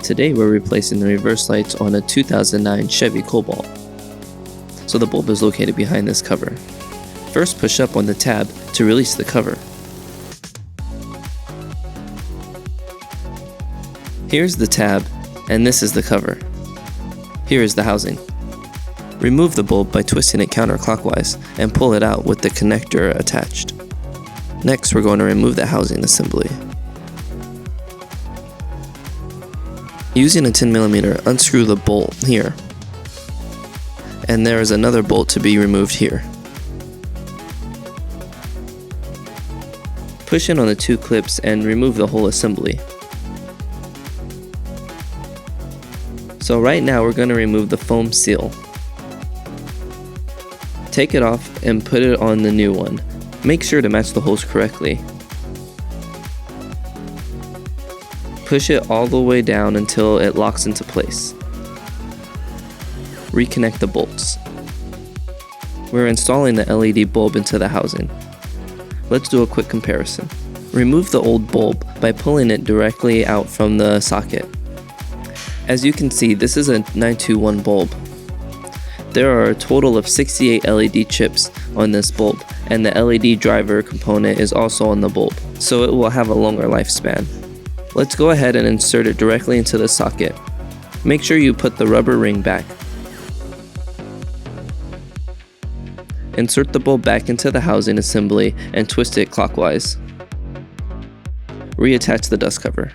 Today we're replacing the reverse lights on a 2009 Chevy Cobalt. So the bulb is located behind this cover. First push up on the tab to release the cover. Here's the tab, and this is the cover. Here is the housing. Remove the bulb by twisting it counterclockwise and pull it out with the connector attached. Next, we're going to remove the housing assembly. Using a 10mm, unscrew the bolt here. And there is another bolt to be removed here. Push in on the two clips and remove the whole assembly. So right now we're going to remove the foam seal. Take it off and put it on the new one. Make sure to match the holes correctly. Push it all the way down until it locks into place. Reconnect the bolts. We're installing the LED bulb into the housing. Let's do a quick comparison. Remove the old bulb by pulling it directly out from the socket. As you can see, this is a 921 bulb. There are a total of 68 LED chips on this bulb, and the LED driver component is also on the bulb, so it will have a longer lifespan. Let's go ahead and insert it directly into the socket. Make sure you put the rubber ring back. Insert the bulb back into the housing assembly and twist it clockwise. Reattach the dust cover.